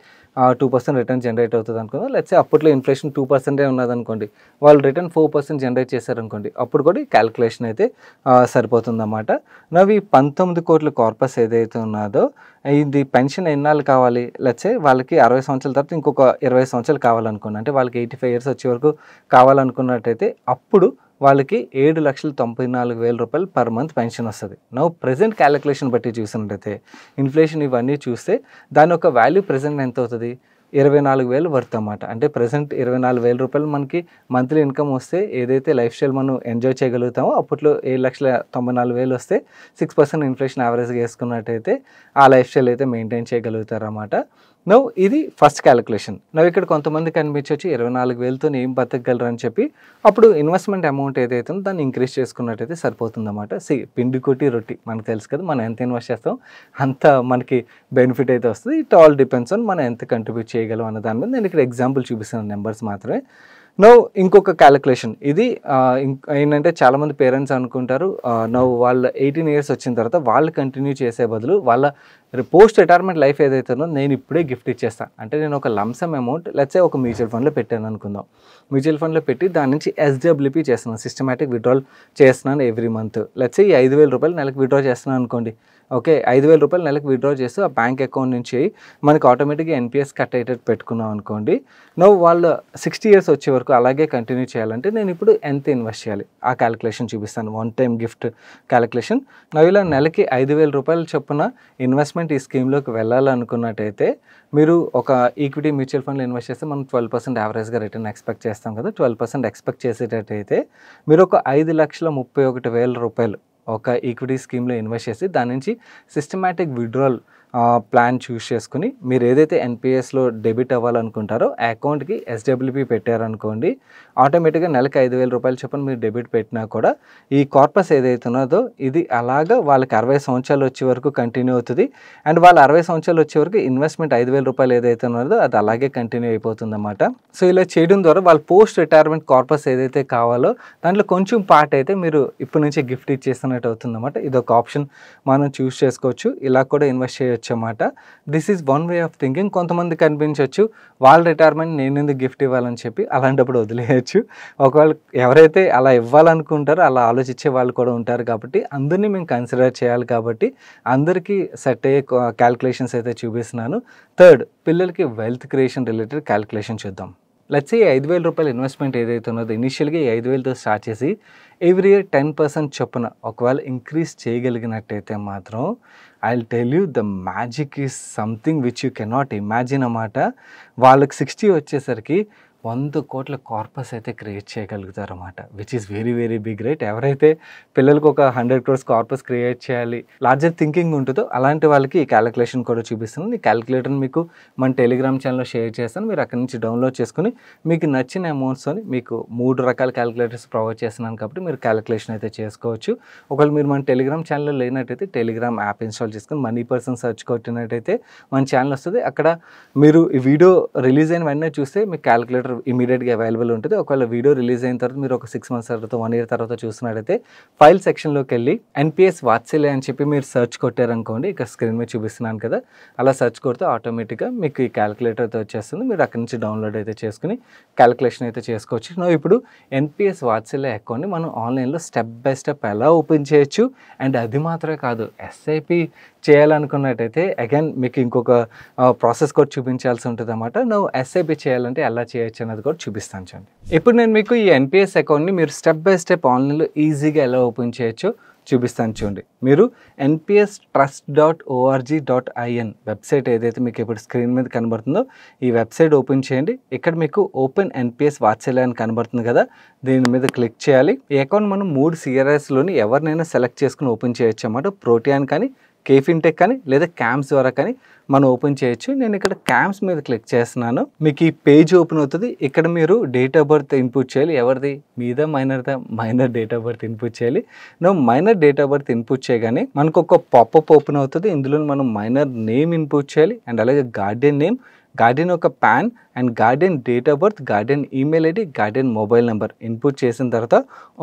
2% రిటర్న్ జనరేట్ అవుతుంది అనుకుందాం. లేకపోతే అప్పట్లో ఇన్ఫ్లేషన్ 2% ఉన్నదనుకోండి, వాళ్ళు రిటర్న్ 4% జనరేట్ చేశారనుకోండి, అప్పుడు కూడా క్యాలిక్యులేషన్ అయితే సరిపోతుందన్నమాట. ఈ 19 కోట్ల కార్పస్ ఏదైతే ఉన్నదో ఇది పెన్షన్ ఎన్నాళ్ళు కావాలి, లేకపోతే వాళ్ళకి 60 సంవత్సరాల తర్వాత ఇంకొక 20 సంవత్సరాలు కావాలనుకోండి, అంటే వాళ్ళకి 85 years వచ్చే వరకు కావాలనుకున్నట్టయితే అప్పుడు వాళ్ళకి 7,94,000 రూపాయలు పర్ మంత్ పెన్షన్ వస్తుంది. ప్రెజెంట్ క్యాలిక్యులేషన్ బట్టి చూసినట్టయితే ఇన్ఫ్లేషన్ ఇవన్నీ చూస్తే దాని యొక్క వాల్యూ ప్రెజెంట్ ఎంత అవుతుంది, 24,000 వర్త్ అన్నమాట. అంటే ప్రెజెంట్ 24,000 రూపాయలు మనకి మంత్లీ ఇన్కమ్ వస్తే ఏదైతే లైఫ్ స్టైల్ మనం ఎంజాయ్ చేయగలుగుతామో అప్పట్లో 7,94,000 వస్తే 6% ఇన్ఫ్లేషన్ యావరేజ్గా వేసుకున్నట్టయితే ఆ లైఫ్ స్టైల్ అయితే మెయింటైన్ చేయగలుగుతారన్నమాట. ఇది ఫస్ట్ క్యాలిక్యులేషన్. ఇక్కడ కొంతమందికి అనిపించవచ్చు 24,000తో ఏం బతకగలరు అని చెప్పి, అప్పుడు ఇన్వెస్ట్మెంట్ అమౌంట్ ఏదైతే ఉందో దాన్ని ఇంక్రీజ్ చేసుకున్నట్టయితే సరిపోతుందన్నమాట. పిండి కొట్టి రొట్టి మనకు తెలుసు కదా, మనం ఎంత ఇన్వెస్ట్ చేస్తాం అంత మనకి బెనిఫిట్ అయితే వస్తుంది. ఇట్ ఆల్ డిపెండ్స్ ఆన్ మనం ఎంత కంట్రిబ్యూట్ చేయగలం అన్న దాని మీద నేను ఇక్కడ ఎగ్జాంపుల్ చూపిస్తున్నాను, నెంబర్స్ మాత్రమే. నో ఇంకొక క్యాలిక్యులేషన్ ఇది ఏంటంటే చాలామంది పేరెంట్స్ అనుకుంటారు నో వాళ్ళ 18 ఇయర్స్ వచ్చిన తర్వాత వాళ్ళు కంటిన్యూ చేసే బదులు వాళ్ళ పోస్ట్ రిటైర్మెంట్ లైఫ్ ఏదైతుందో నేను ఇప్పుడే గిఫ్ట్ ఇచ్చేస్తాను. అంటే నేను ఒక లంసమ్ అమౌంట్ లెట్స్ సే ఒక మ్యూచువల్ ఫండ్లో పెట్టాను అనుకుందాం. మ్యూచువల్ ఫండ్లో పెట్టి దాని నుంచి ఎస్డబ్ల్యూపీ చేస్తున్నాను, సిస్టమేటిక్ విత్డ్రాల్ చేస్తున్నాను ఎవ్రీ మంత్. లెట్స్ సే ఈ 5,000 రూపాయలు నెలకు విత్డ్రా చేస్తున్నాను అనుకోండి. ఓకే, 5,000 రూపాయలు నెలకు విత్డ్రా చేస్తూ ఆ బ్యాంక్ అకౌంట్ నుంచి మనకి ఆటోమేటిక్గా ఎన్పిఎస్ కట్ అయ్యేటట్టు పెట్టుకున్నాం అనుకోండి. వాళ్ళు 60 ఇయర్స్ వచ్చే వరకు అలాగే కంటిన్యూ చేయాలంటే నేను ఇప్పుడు ఎంత ఇన్వెస్ట్ చేయాలి ఆ క్యాలిక్యులేషన్ చూపిస్తాను. One time gift calculation. ఇలా నెలకి 5,000 రూపాయలు చొప్పున ఇన్వెస్ట్మెంట్ ఈ స్కీమ్లోకి వెళ్ళాలనుకున్నట్టయితే మీరు ఒక ఈక్విటీ మ్యూచువల్ ఫండ్లో ఇన్వెస్ట్ చేస్తే మనం 12% యావరేజ్గా రిటర్న్ ఎక్స్పెక్ట్ చేస్తాం కదా. 12% ఎక్స్పెక్ట్ చేసేటట్టయితే మీరు ఒక 5,31,1,000 రూపాయలు ఒక ఈక్విటీ స్కీమ్లో ఇన్వెస్ట్ చేసి దాని నుంచి సిస్టమాటిక్ విత్డ్రాల్ ప్లాన్ చూస్ చేసుకుని మీరు ఏదైతే ఎన్పిఎస్లో డెబిట్ అవ్వాలనుకుంటారో ఆ అకౌంట్కి ఎస్డబ్ల్యూపీ పెట్టారనుకోండి, ఆటోమేటిక్గా నెలకి 5,000 రూపాయలు చొప్పున మీరు డెబిట్ పెట్టినా కూడా ఈ కార్పస్ ఏదైతే ఉన్నదో ఇది అలాగా వాళ్ళకి 60 సంవత్సరాలు వచ్చే వరకు కంటిన్యూ అవుతుంది. అండ్ వాళ్ళు 60 సంవత్సరాలు వచ్చే వరకు ఇన్వెస్ట్మెంట్ 5,000 రూపాయలు ఏదైతే ఉన్నదో అది అలాగే కంటిన్యూ అయిపోతుంది అన్నమాట. సో ఇలా చేయడం ద్వారా వాళ్ళ పోస్ట్ రిటైర్మెంట్ కార్పస్ ఏదైతే కావాలో దాంట్లో కొంచెం పార్ట్ అయితే మీరు ఇప్పటి నుంచే గిఫ్ట్ ఇచ్చేస్తున్నట్టు అవుతుంది అన్నమాట. ఇది ఒక ఆప్షన్ మనం చూస్ చేసుకోవచ్చు. ఇలా కూడా ఇన్వెస్ట్ చేయొచ్చు అన్నమాట. This is one way of thinking. కొంతమంది కనిపించవచ్చు వాళ్ళ రిటైర్మెంట్ నేను ఎందుకు గిఫ్ట్ ఇవ్వాలని చెప్పి, అలాంటప్పుడు వదిలేయచ్చు. ఒకవేళ ఎవరైతే అలా ఇవ్వాలనుకుంటారో అలా ఆలోచించే వాళ్ళు కూడా ఉంటారు కాబట్టి అందరినీ మేము కన్సిడర్ చేయాలి కాబట్టి అందరికీ సెట్ అయ్యే క్యాలిక్యులేషన్స్ అయితే చూపిస్తున్నాను. థర్డ్, పిల్లలకి వెల్త్ క్రియేషన్ రిలేటెడ్ క్యాలిక్యులేషన్ చూద్దాం. లెట్స్ ఈ 5,000 రూపాయల ఇన్వెస్ట్మెంట్ ఏదైతే ఉన్నదో ఇనిషియల్గా ఈ 5,000తో స్టార్ట్ చేసి ఎవ్రీ ఇయర్ 10% చొప్పున ఒకవేళ ఇంక్రీజ్ చేయగలిగినట్టయితే మాత్రం I will tell you the magic is something which you cannot imagine అన్నమాట. వాళ్ళకి 60 వచ్చేసరికి 100 కోట్ల కార్పస్ అయితే క్రియేట్ చేయగలుగుతారు అన్నమాట, which is very very big right. ఎవరైతే పిల్లలకు ఒక 100 crores కార్పస్ క్రియేట్ చేయాలి లార్జర్ థింకింగ్ ఉంటుందో అలాంటి వాళ్ళకి ఈ క్యాలిక్యులేషన్ కూడా చూపిస్తున్నాను. ఈ క్యాలిక్యులేటర్ని మీకు మన టెలిగ్రామ్ ఛానల్లో షేర్ చేస్తాను. మీరు అక్కడి నుంచి డౌన్లోడ్ చేసుకుని మీకు నచ్చిన అమౌంట్స్తోని మీకు 3 రకాల క్యాలిక్యులేటర్స్ ప్రొవైడ్ చేస్తున్నాను కాబట్టి మీరు క్యాలిక్యులేషన్ అయితే చేసుకోవచ్చు. ఒకవేళ మీరు మన టెలిగ్రామ్ ఛానల్లో లేనట్టయితే టెలిగ్రామ్ యాప్ ఇన్స్టాల్ చేసుకుని మనీ పర్సన్ సెర్చ్ కొట్టినట్టయితే మన ఛానల్ వస్తుంది. అక్కడ మీరు ఈ వీడియో రిలీజ్ అయిన వెంటనే చూస్తే మీకు క్యాలిక్యులేటర్ ఇమీడియట్గా అవైలబుల్ ఉంటుంది. ఒకవేళ వీడియో రిలీజ్ అయిన తర్వాత మీరు ఒక 6 months తర్వాత 1 year తర్వాత చూసినట్టయితే ఫైల్ సెక్షన్లోకి వెళ్ళి ఎన్పిఎస్ వాత్సల్య అని చెప్పి మీరు సెర్చ్ కొట్టారనుకోండి, ఇక్కడ స్క్రీన్ మీద చూపిస్తున్నాను కదా, అలా సెర్చ్ కొడితే ఆటోమేటిక్గా మీకు ఈ క్యాలిక్యులేటర్ అయితే వచ్చేస్తుంది. మీరు అక్కడి నుంచి డౌన్లోడ్ అయితే చేసుకుని క్యాలిక్యులేషన్ అయితే చేసుకోవచ్చు. ఇప్పుడు ఎన్పిఎస్ వాత్సల్య అకౌంట్ని మనం ఆన్లైన్లో స్టెప్ బై స్టెప్ ఎలా ఓపెన్ చేయొచ్చు అండ్ అది మాత్రమే కాదు ఎస్ఐపి చేయాలనుకున్నట్టయితే అగైన్ మీకు ఇంకొక ప్రాసెస్ కూడా చూపించాల్సి ఉంటుంది అన్నమాట. ఎస్ఐపి చేయాలంటే ఎలా చేయొచ్చు అన్నది కూడా చూపిస్తాను చూడండి. ఇప్పుడు నేను మీకు ఈ ఎన్పిఎస్ అకౌంట్ని మీరు స్టెప్ బై స్టెప్ ఆన్లైన్లో ఈజీగా ఎలా ఓపెన్ చేయొచ్చో చూపిస్తాను చూడండి. మీరు npstrust.org.in వెబ్సైట్ ఏదైతే మీకు ఇప్పుడు స్క్రీన్ మీద కనబడుతుందో ఈ వెబ్సైట్ ఓపెన్ చేయండి. ఇక్కడ మీకు ఓపెన్ ఎన్పిఎస్ వాత్సల్య అని కనబడుతుంది కదా, దీని మీద క్లిక్ చేయాలి. ఈ అకౌంట్ మనం 3 CRSలోని ఎవరినైనా సెలెక్ట్ చేసుకుని ఓపెన్ చేయొచ్చు అన్నమాట. ప్రోటియాన్ కానీ, కేఫిన్టెక్ కానీ లేదా క్యాంప్స్ ద్వారా కానీ మనం ఓపెన్ చేయొచ్చు. నేను ఇక్కడ క్యాంప్స్ మీద క్లిక్ చేస్తున్నాను. మీకు ఈ పేజ్ ఓపెన్ అవుతుంది. ఇక్కడ మీరు డేట్ ఆఫ్ బర్త్ ఇన్పుట్ చేయాలి. ఎవరిది, మీదా మైనర్దా? Minor date of birth input చేయాలి. Minor date of birth input చేయగానే మనకు ఒక పాపప్ ఓపెన్ అవుతుంది. ఇందులో మనం మైనర్ నేమ్ ఇన్పుట్ చేయాలి అండ్ అలాగే గార్డియన్ నేమ్, గార్డియన్ ఒక PAN and guardian date of birth, guardian email ID, guardian mobile number input చేసిన తర్వాత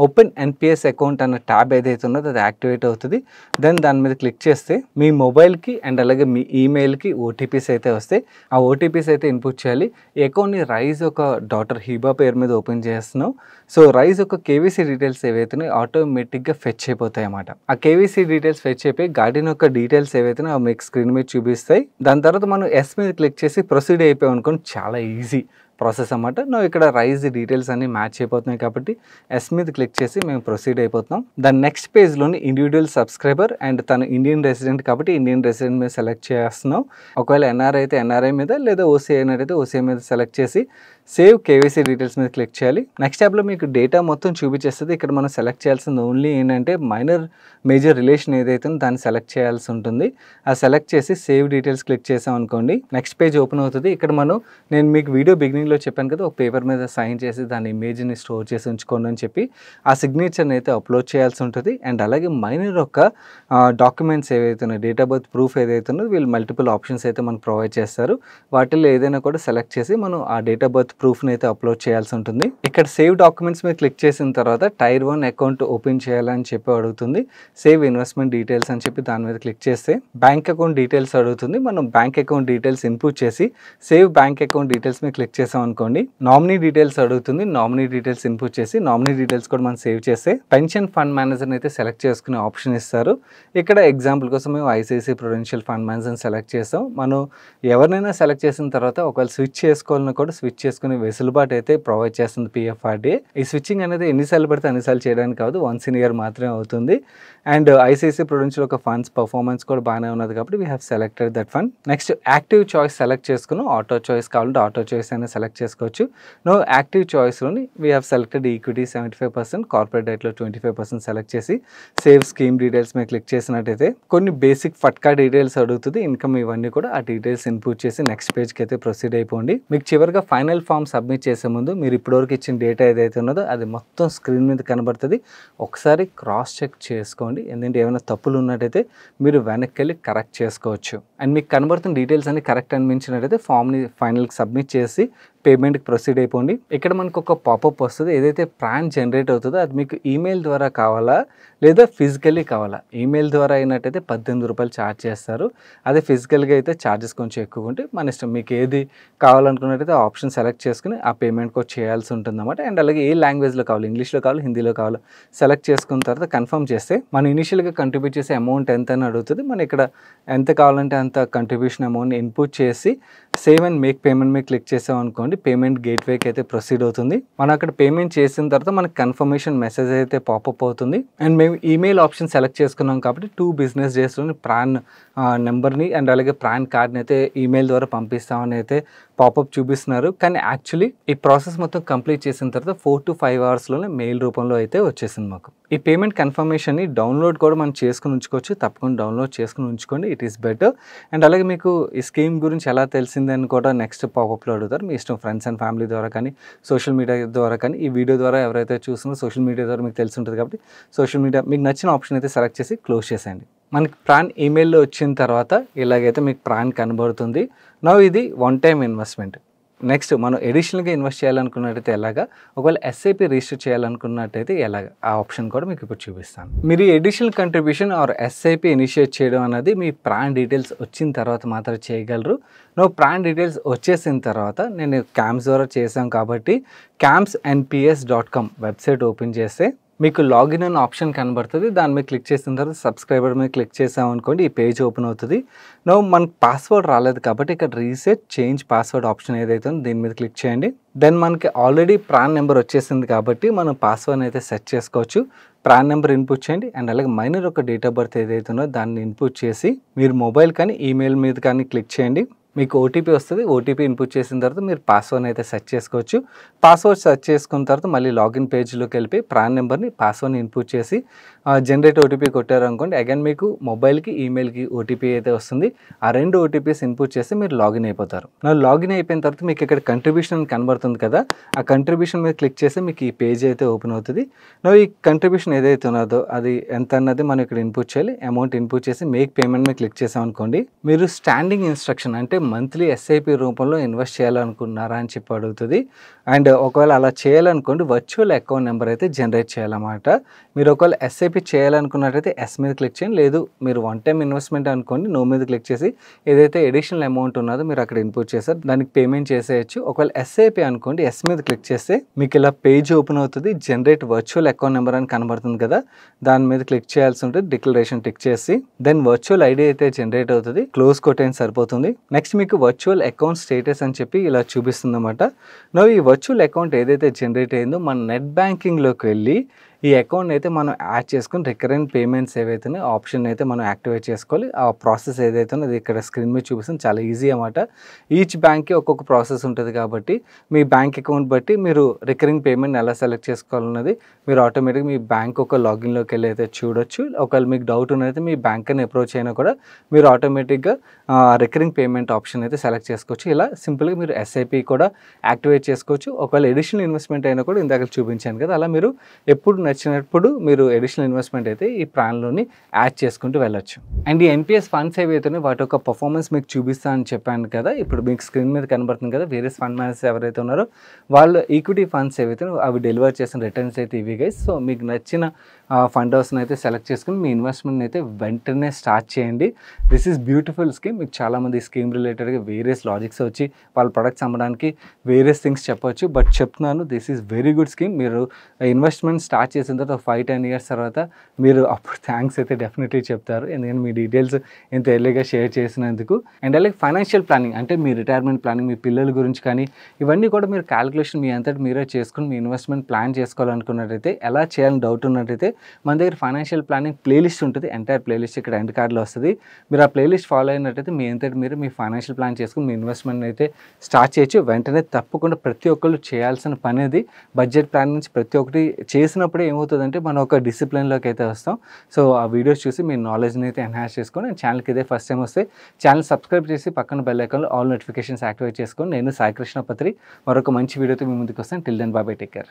ఓపెన్ ఎన్పిఎస్ అకౌంట్ అన్న ట్యాబ్ ఏదైతే ఉన్నదో అది యాక్టివేట్ అవుతుంది. దెన్ దాని మీద క్లిక్ చేస్తే మీ మొబైల్కి అండ్ అలాగే మీ ఈమెయిల్కి ఓటీపీస్ అయితే వస్తాయి. ఆ ఓటీపీస్ అయితే ఇన్పుట్ చేయాలి. ఈ అకౌంట్ని రైజ్ ఒక డాటర్ హీబా పేరు మీద ఓపెన్ చేస్తున్నాం. సో రైజ్ ఒక కేవీసీ డీటెయిల్స్ ఏవైతున్నాయి ఆటోమేటిక్గా ఫెచ్ అయిపోతాయి అన్నమాట. ఆ కేవీసీ డీటెయిల్స్ ఫెచ్ అయిపోయి గార్డియన్ యొక్క డీటెయిల్స్ ఏవైతున్నాయి అవి మీకు స్క్రీన్ మీద చూపిస్తాయి. దాని తర్వాత మనం ఎస్ మీద క్లిక్ చేసి ప్రొసీడ్ అయిపోయాం అనుకోండి, చాలా ఈజీ ప్రాసెస్ అన్నమాట. ఇక్కడ రైజ్ డీటెయిల్స్ అన్ని మ్యాచ్ అయిపోతున్నాయి కాబట్టి ఎస్ మీద క్లిక్ చేసి మేము ప్రొసీడ్ అయిపోతున్నాం. దాని నెక్స్ట్ పేజ్లోని ఇండివిజువల్ సబ్స్క్రైబర్ అండ్ తను ఇండియన్ రెసిడెంట్ కాబట్టి ఇండియన్ రెసిడెంట్ మీద సెలెక్ట్ చేస్తున్నాం. ఒకవేళ ఎన్ఆర్ఐ అయితే ఎన్ఆర్ఐ మీద, లేదా ఓసీఐ అయితే ఓసీఐ మీద సెలెక్ట్ చేసి సేవ్ కేవైసీ డీటెయిల్స్ మీద క్లిక్ చేయాలి. నెక్స్ట్ ట్యాబ్లో మీకు డేటా మొత్తం చూపించేస్తుంది. ఇక్కడ మనం సెలెక్ట్ చేయాల్సింది ఓన్లీ ఏంటంటే మైనర్ మేజర్ రిలేషన్ ఏదైతే దాన్ని సెలెక్ట్ చేయాల్సి ఉంటుంది. ఆ సెలెక్ట్ చేసి సేవ్ డీటెయిల్స్ క్లిక్ చేసాం అనుకోండి, నెక్స్ట్ పేజ్ ఓపెన్ అవుతుంది. ఇక్కడ నేను మీకు వీడియో బిగినింగ్ బిగినింగ్లో చెప్పాను కదా, ఒక పేపర్ మీద సైన్ చేసి దాని ఇమేజ్ని స్టోర్ చేసి ఉంచుకోండి అని చెప్పి ఆ సిగ్నేచర్ని అయితే అప్లోడ్ చేయాల్సి ఉంటుంది. అండ్ అలాగే మైనర్ యొక్క డాక్యుమెంట్స్ ఏవైతే ఉన్నాయో, డేట్ ఆఫ్ బర్త్ ప్రూఫ్ ఏదైతే ఉన్నదో వీళ్ళు మల్టిపుల్ ఆప్షన్స్ అయితే మనకు ప్రొవైడ్ చేస్తారు. వాటిల్లో ఏదైనా కూడా సెలెక్ట్ చేసి మనం ఆ డేట్ ఆఫ్ బర్త్ ప్రూఫ్ని అయితే అప్లోడ్ చేయాల్సి ఉంటుంది. ఇక్కడ సేవ్ డాక్యుమెంట్స్ మీద క్లిక్ చేసిన తర్వాత టైర్ 1 అకౌంట్ ఓపెన్ చేయాలని చెప్పి అడుగుతుంది. సేవ్ ఇన్వెస్ట్మెంట్ డీటెయిల్స్ అని చెప్పి దాని మీద క్లిక్ చేస్తే బ్యాంక్ అకౌంట్ డీటెయిల్స్ అడుగుతుంది. మనం బ్యాంక్ అకౌంట్ డీటెయిల్స్ ఇన్పుట్ చేసి సేవ్ బ్యాంక్ అకౌంట్ డీటెయిల్స్ మీద క్లిక్ చేసాం అనుకోండి, నామినీ డీటెయిల్స్ అడుగుతుంది. నామినీ డీటెయిల్స్ ఇన్పుట్ చేసి నామినీ డీటెయిల్స్ కూడా మనం సేవ్ చేస్తే పెన్షన్ ఫండ్ మేనేజర్ని అయితే సెలెక్ట్ చేసుకునే ఆప్షన్ ఇస్తారు. ఇక్కడ ఎగ్జాంపుల్ కోసం మేము ఐసిఐసిఐ ప్రుడెన్షియల్ ఫండ్ మేనేజర్ని సెలెక్ట్ చేస్తాం. మనం ఎవరినైనా సెలెక్ట్ చేసిన తర్వాత ఒకవేళ స్విచ్ చేసుకోవాలన్నా కూడా స్విచ్ చేసుకునే వెసులుబాటు అయితే ప్రొవైడ్ చేస్తుంది PFRDA. ఈ స్విచ్చింగ్ అనేది ఎన్నిసార్లు పడితే అన్నిసార్లు చేయడానికి కాదు, వన్స్ ఇన్ ఇయర్ మాత్రమే అవుతుంది. అండ్ ఐసిఐసిఐ ప్రుడెన్షియల్ ఒక ఫండ్స్ పర్ఫార్మెన్స్ కూడా బాగానే ఉన్నది కాబట్టి we have selected that fund. Next active choice select చేసుకున్నాం. ఆటో చాయిస్ కావాలంటే ఆటో చాయిస్ అయినా సెలెక్ట్ చేసుకోవచ్చు. నో యాక్టివ్ చాయిస్లోని we have selected equity 75%, corporate డైట్లో 25% సెలెక్ట్ చేసి సేవ్ స్కీమ్ డీటెయిల్స్ మీద క్లిక్ చేసినట్టయితే కొన్ని బేసిక్ ఫట్కా డీటెయిల్స్ అడుగుతుంది. ఇన్కమ్ ఇవన్నీ కూడా ఆ డీటెయిల్స్ ఇన్పుట్ చేసి నెక్స్ట్ పేజ్కి అయితే ప్రొసీడ్ అయిపోండి. మీకు చివరిగా ఫైనల్ ఫామ్ సబ్మిట్ చేసే ముందు మీరు ఇప్పటివరకు ఇచ్చిన డేటా ఏదైతే ఉన్నదో అది మొత్తం స్క్రీన్ మీద కనబడుతుంది. ఒకసారి క్రాస్ చెక్ చేసుకోండి, ఎందుకంటే ఏమైనా తప్పులు ఉన్నట్టయితే మీరు వెనక్కి వెళ్ళి కరెక్ట్ చేసుకోవచ్చు. అండ్ మీకు కనబడుతున్న డీటెయిల్స్ అన్ని కరెక్ట్ అనిపించినట్టయితే ఫామ్ని ఫైనల్కి సబ్మిట్ చేసి పేమెంట్కి ప్రొసీడ్ అయిపోండి. ఇక్కడ మనకు ఒక పాపప్ వస్తుంది. ఏదైతే ప్రాన్ జనరేట్ అవుతుందో అది మీకు ఈమెయిల్ ద్వారా కావాలా లేదా ఫిజికల్లీ కావాలా? ఈమెయిల్ ద్వారా అయినట్టయితే 18 రూపాయలు ఛార్జ్ చేస్తారు. అదే ఫిజికల్గా అయితే ఛార్జెస్ కొంచెం ఎక్కువ ఉంటాయి. మన ఇష్టం, మీకు ఏది కావాలనుకున్నట్టయితే ఆ ఆప్షన్ సెలెక్ట్ చేసుకుని ఆ పేమెంట్ కూడా చేయాల్సి ఉంటుంది అన్నమాట. అండ్ అలాగే ఏ లాంగ్వేజ్లో కావాలి, ఇంగ్లీష్లో కావాలి, హిందీలో కావాలి, సెలెక్ట్ చేసుకున్న తర్వాత కన్ఫర్మ్ చేస్తే మనం ఇనిషియల్గా కంట్రిబ్యూట్ చేసే అమౌంట్ ఎంత అని అడుగుతుంది. మనం ఇక్కడ ఎంత కావాలంటే అంత కంట్రిబ్యూషన్ అమౌంట్ని ఇన్పుట్ చేసి సేవ్ అండ్ మేక్ పేమెంట్ మీద క్లిక్ చేసాం అనుకోండి, పేమెంట్ గేట్వేకి అయితే ప్రొసీడ్ అవుతుంది. మనం అక్కడ పేమెంట్ చేసిన తర్వాత మనకి కన్ఫర్మేషన్ మెసేజ్ అయితే పాపప్ అవుతుంది. అండ్ మేము ఈమెయిల్ ఆప్షన్ సెలెక్ట్ చేసుకున్నాం కాబట్టి 2 business daysలోని ప్రాన్ నెంబర్ని అండ్ అలాగే ప్రాన్ కార్డ్ని అయితే ఈమెయిల్ ద్వారా పంపిస్తామని అయితే పాపప్ చూపిస్తున్నారు. కానీ యాక్చువల్లీ ఈ ప్రాసెస్ మొత్తం కంప్లీట్ చేసిన తర్వాత 4 to 5 hours మెయిల్ రూపంలో అయితే వచ్చేసింది మాకు. ఈ పేమెంట్ కన్ఫర్మేషన్ని డౌన్లోడ్ కూడా మనం చేసుకుని ఉంచుకోవచ్చు. తప్పకుండా డౌన్లోడ్ చేసుకుని ఉంచుకోండి, ఇట్ ఈస్ బెటర్. అండ్ అలాగే మీకు ఈ స్కీమ్ గురించి ఎలా తెలిసిందని కూడా నెక్స్ట్ పాపప్లో అడుగుతారు. మీ ఇష్టం, ఫ్రెండ్స్ అండ్ ఫ్యామిలీ ద్వారా కానీ, సోషల్ మీడియా ద్వారా కానీ, ఈ వీడియో ద్వారా ఎవరైతే చూస్తున్నారో సోషల్ మీడియా ద్వారా మీకు తెలిసి ఉంటుంది కాబట్టి సోషల్ మీడియా మీకు నచ్చిన ఆప్షన్ అయితే సెలెక్ట్ చేసి క్లోజ్ చేసేయండి. మనకి ప్రాన్ ఈమెయిల్లో వచ్చిన తర్వాత ఇలాగైతే మీకు ప్రాన్ కనబడుతుంది. నవ్ ఇది వన్ టైం ఇన్వెస్ట్మెంట్. నెక్స్ట్ మనం ఎడిషనల్గా ఇన్వెస్ట్ చేయాలనుకున్నట్టయితే ఎలాగా, ఒకవేళ SIP రిజిస్టర్ చేయాలనుకున్నట్టయితే ఎలాగా, ఆ ఆప్షన్ కూడా మీకు ఇప్పుడు చూపిస్తాను. మీరు additional contribution or SIP initiate చేయడం అనేది మీ ప్రాన్ డీటెయిల్స్ వచ్చిన తర్వాత మాత్రం చేయగలరు. ప్రాన్ డీటెయిల్స్ వచ్చేసిన తర్వాత నేను CAMS ద్వారా చేశాం కాబట్టి camsnps.com వెబ్సైట్ ఓపెన్ చేస్తే మీకు లాగిన్ అనే ఆప్షన్ కనబడుతుంది. దాని మీద క్లిక్ చేసిన తర్వాత సబ్స్క్రైబర్ మీద క్లిక్ చేసాం అనుకోండి, ఈ పేజ్ ఓపెన్ అవుతుంది. మనకు పాస్వర్డ్ రాలేదు కాబట్టి ఇక్కడ రీసెట్ చేంజ్ పాస్వర్డ్ ఆప్షన్ ఏదైతే ఉందో దీని మీద క్లిక్ చేయండి. దెన్ మనకి ఆల్రెడీ ప్రాన్ నెంబర్ వచ్చేసింది కాబట్టి మనం పాస్వర్డ్ అయితే సెట్ చేసుకోవచ్చు. ప్రాన్ నెంబర్ ఇన్పుట్ చేయండి అండ్ అలాగే మైనర్ యొక్క డేట్ ఆఫ్ బర్త్ ఏదైతే ఉందో దాన్ని ఇన్పుట్ చేసి మీరు మొబైల్ కానీ ఈమెయిల్ మీద కానీ క్లిక్ చేయండి. మీకు ఓటీపీ వస్తుంది. ఓటీపీ ఇన్పుట్ చేసిన తర్వాత మీరు పాస్వర్డ్ని అయితే సెట్ చేసుకోవచ్చు. పాస్వర్డ్ సెట్ చేసుకున్న తర్వాత మళ్ళీ లాగిన్ పేజ్లోకి వెళ్ళి ప్రాన్ నెంబర్ని పాస్వర్డ్ని ఇన్పుట్ చేసి జనరేట్ ఓటీపీ కొట్టారు అనుకోండి, అగైన్ మీకు మొబైల్కి ఈమెయిల్కి ఓటీపీ అయితే వస్తుంది. ఆ 2 OTPs ఇన్పుట్ చేసి మీరు లాగిన్ అయిపోతారు. లాగిన్ అయిపోయిన తర్వాత మీకు ఇక్కడ కంట్రిబ్యూషన్ కనబడుతుంది కదా, ఆ కంట్రిబ్యూషన్ మీద క్లిక్ చేసి మీకు ఈ పేజ్ అయితే ఓపెన్ అవుతుంది. ఈ కంట్రిబ్యూషన్ ఏదైతే ఉన్నదో అది ఎంత అన్నది మనం ఇక్కడ ఇన్పుట్ చేయాలి. అమౌంట్ ఇన్పుట్ చేసి మేక్ పేమెంట్ మీద క్లిక్ చేసాం అనుకోండి, మీరు స్టాండింగ్ ఇన్స్ట్రక్షన్ అంటే మంత్లీ SIP రూపంలో ఇన్వెస్ట్ చేయాలనుకుంటున్నారా అని చెప్పి అడుగుతుంది. అండ్ ఒకవేళ అలా చేయాలనుకోండి వర్చువల్ అకౌంట్ నెంబర్ అయితే జనరేట్ చేయాలన్నమాట. మీరు ఒకవేళ SIP చేయాలనుకున్నట్టయితే S మీద క్లిక్ చేయండి. లేదు మీరు వన్ టైం ఇన్వెస్ట్మెంట్ అనుకోండి, నో మీద క్లిక్ చేసి ఏదైతే ఎడిషనల్ అమౌంట్ ఉన్నదో మీరు అక్కడ ఇన్పుట్ చేస్తారు, దానికి పేమెంట్ చేసేయచ్చు. ఒకవేళ SIP అనుకోండి, S మీద క్లిక్ చేస్తే మీకు ఇలా పేజ్ ఓపెన్ అవుతుంది. జనరేట్ వర్చువల్ అకౌంట్ నెంబర్ అని కనబడుతుంది కదా, దాని మీద క్లిక్ చేయాల్సి ఉంటుంది. డిక్లరేషన్ టిక్ చేసి దెన్ వర్చువల్ ఐడి అయితే జనరేట్ అవుతుంది. క్లోజ్ కొట్టేసి సరిపోతుంది. నెక్స్ట్ మీకు వర్చువల్ అకౌంట్ స్టేటస్ అని చెప్పి ఇలా చూపిస్తుంది అన్నమాట. ఈ వర్చువల్ అకౌంట్ ఏదైతే జనరేట్ అయిందో మన నెట్ బ్యాంకింగ్లోకి వెళ్ళి ఈ అకౌంట్ అయితే మనం యాడ్ చేసుకొని రికరెంట్ పేమెంట్స్ ఏవైతే ఆప్షన్ అయితే మనం యాక్టివేట్ చేసుకోవాలి. ఆ ప్రాసెస్ ఏదైతే అది ఇక్కడ స్క్రీన్ మీద చూపిస్తుంది. చాలా ఈజీ అన్నమాట. ఈచ్ బ్యాంక్కి ఒక్కొక్క ప్రాసెస్ ఉంటుంది కాబట్టి మీ బ్యాంక్ అకౌంట్ బట్టి మీరు రికరింగ్ పేమెంట్ ఎలా సెలెక్ట్ చేసుకోవాలన్నది మీరు ఆటోమేటిక్గా మీ బ్యాంక్ ఒక లాగిన్లోకి వెళ్ళి అయితే చూడొచ్చు. ఒకవేళ మీకు డౌట్ ఉన్నదైతే మీ బ్యాంక్ని అప్రోచ్ అయినా కూడా మీరు ఆటోమేటిక్గా రికరింగ్ పేమెంట్ ఆప్షన్ అయితే సెలెక్ట్ చేసుకోవచ్చు. ఇలా సింపుల్గా మీరు ఎస్ఐపి కూడా యాక్టివేట్ చేసుకోవచ్చు. ఒకవేళ ఎడిషనల్ ఇన్వెస్ట్మెంట్ అయినా కూడా ఇందాక చూపించాను కదా, అలా మీరు ఎప్పుడు నచ్చినప్పుడు మీరు ఎడిషనల్ ఇన్వెస్ట్మెంట్ అయితే ఈ ప్లాన్లోని యాడ్ చేసుకుంటూ వెళ్ళొచ్చు. అండ్ ఈ ఎన్పిఎస్ ఫండ్స్ ఏవైతే వాటి యొక్క పర్ఫార్మెన్స్ మీకు చూపిస్తా అని చెప్పాను కదా, ఇప్పుడు మీకు స్క్రీన్ మీద కనబడుతుంది కదా, వేరే ఫండ్ మేనేజర్స్ ఎవరైతే ఉన్నారో వాళ్ళు ఈక్విటీ ఫండ్స్ ఏవైతే అవి డెలివర్ చేసిన రిటర్న్స్ అయితే ఇవి గైస్. సో మీకు నచ్చిన ఫండ్ హౌస్ని అయితే సెలెక్ట్ చేసుకుని మీ ఇన్వెస్ట్మెంట్ అయితే వెంటనే స్టార్ట్ చేయండి. This is beautiful scheme. మీకు చాలామంది స్కీమ్ రిలేటెడ్గా వేరియస్ లాజిక్స్ వచ్చి వాళ్ళ ప్రొడక్ట్స్ అమ్మడానికి వేరియస్ థింగ్స్ చెప్పవచ్చు, బట్ చెప్తున్నాను this is very good scheme. మీరు ఇన్వెస్ట్మెంట్ స్టార్ట్ చేసిన తర్వాత 5-10 ఇయర్స్ తర్వాత మీరు అప్పుడు థ్యాంక్స్ అయితే డెఫినెట్లీ చెప్తారు, ఎందుకంటే మీ డీటెయిల్స్ ఇంత ఎర్లీగా షేర్ చేసినందుకు. అండ్ అలాగే ఫైనాన్షియల్ ప్లానింగ్ అంటే మీ రిటైర్మెంట్ ప్లానింగ్, మీ పిల్లల గురించి కానీ ఇవన్నీ కూడా మీరు క్యాలిక్యులేషన్ మీ అంతటి మీరే చేసుకుని మీ ఇన్వెస్ట్మెంట్ ప్లాన్ చేసుకోవాలనుకున్నట్టయితే, ఎలా చేయాలని డౌట్ ఉన్నట్టయితే మన దగ్గర ఫైనాన్షియల్ ప్లానింగ్ ప్లేలిస్ట్ ఉంటుంది. ఎంటైర్ ప్లేలిస్ట్ ఇక్కడ ఎండ్ కార్డ్లో వస్తుంది. మీరు ఆ ప్లేలిస్ట్ ఫాలో అయినట్టయితే మీ అంతటి మీరు మీ ఫైనాన్షియల్ ప్లాన్ చేసుకుని మీ ఇన్వెస్ట్మెంట్ అయితే స్టార్ట్ చేయొచ్చు. వెంటనే తప్పకుండా ప్రతి ఒక్కళ్ళు చేయాల్సిన పని అది. బడ్జెట్ ప్లాన్ నుంచి ప్రతి ఒక్కటి చేసినప్పుడే ఏమవుతుందంటే మనం ఒక డిసిప్లిన్లోకి అయితే వస్తాం. సో ఆ వీడియోస్ చూసి మీ నాలెడ్జ్ని అయితే ఎన్హాన్స్ చేసుకొని ఛానల్కి ఇదే ఫస్ట్ టైం వస్తే ఛానల్ సబ్స్క్రైబ్ చేసి పక్కన బెల్ ఐకాన్లో ఆల్ నోటిఫికేషన్స్ యాక్టివేట్ చేసుకొని నేను సాయి కృష్ణ పత్రి మరొక మంచి వీడియోతో మీ ముందుకు వస్తాను. Till then bye, take care.